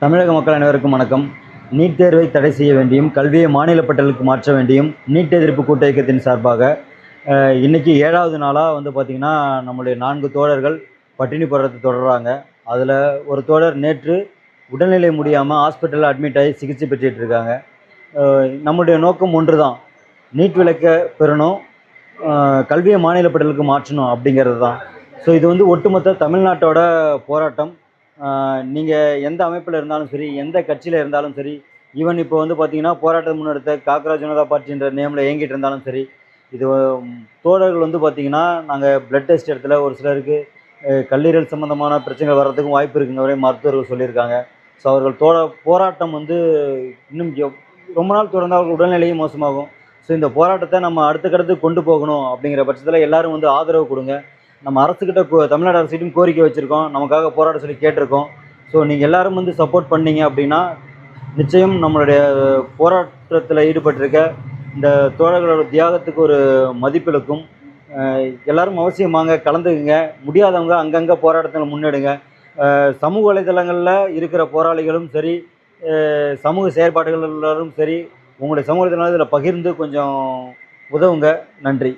தமிழக மக்கள் அனைவருக்கும் வணக்கம். நீட் தேர்வை தடை செய்ய வேண்டியும் கல்வியை மாநில பட்டியலுக்கு மாற்ற வேண்டியும் நீட் எதிர்ப்பு கூட்ட இயக்கத்தின் சார்பாக இன்றைக்கி 7வது நாளாக பார்த்திங்கன்னா நம்முடைய 4 தோழர்கள் பட்டினி போடுறது தொடர்றாங்க. அதில் ஒரு தோழர் நேற்று உடல்நிலை முடியாமல் ஹாஸ்பிட்டலில் அட்மிட் ஆகி சிகிச்சை பெற்றுட்டு இருக்காங்க. நம்முடைய நோக்கம் ஒன்று தான், நீட் விலக்கை பெறணும், கல்வியை மாநில பட்டியலுக்கு மாற்றணும் அப்படிங்கிறது தான். ஸோ இது ஒட்டுமொத்த தமிழ்நாட்டோட போராட்டம். நீங்கள் எந்த அமைப்பில் இருந்தாலும் சரி, எந்த கட்சியில் இருந்தாலும் சரி, ஈவன் இப்போ பார்த்தீங்கன்னா போராட்டத்தை முன்னெடுத்த காக்ரா ஜனதா பார்ட்டின்ற நேமில் இயங்கிட்டு இருந்தாலும் சரி, இது தோழர்கள் பார்த்தீங்கன்னா நாங்கள் பிளட் டெஸ்ட் இடத்துல ஒரு சிலருக்கு கல்லீரல் சம்மந்தமான பிரச்சனைகள் வர்றதுக்கும் வாய்ப்பு இருக்குங்கிற வரை மருத்துவர்கள் சொல்லியிருக்காங்க. ஸோ அவர்கள் போராட்டம் இன்னும் ரொம்ப நாள் தொடர்ந்து அவர்கள் உடல்நிலையும் மோசமாகும். ஸோ இந்த போராட்டத்தை நம்ம அடுத்தக்கடுத்து கொண்டு போகணும் அப்படிங்கிற பட்சத்தில் எல்லோரும் ஆதரவு கொடுங்க. நம்ம அரசுக்கிட்ட தமிழ்நாடு அரசுகிட்டையும் கோரிக்கை வச்சுருக்கோம், நமக்காக போராட சொல்லி கேட்டிருக்கோம். ஸோ நீங்கள் எல்லோரும் சப்போர்ட் பண்ணீங்க அப்படின்னா நிச்சயம் நம்மளுடைய போராட்டத்தில் ஈடுபட்டிருக்க இந்த தோழர்களோட தியாகத்துக்கு ஒரு மதிப்பிழக்கும். எல்லோரும் அவசியமாங்க, கலந்துக்குங்க. முடியாதவங்க அங்கங்கே போராட்டத்தில் முன்னெடுங்க. சமூக வலைதளங்களில் இருக்கிற போராளிகளும் சரி, சமூக செயற்பாடுகளும் சரி, உங்களுடைய சமூக வலைதளங்கள் இதில் பகிர்ந்து கொஞ்சம் உதவுங்க. நன்றி.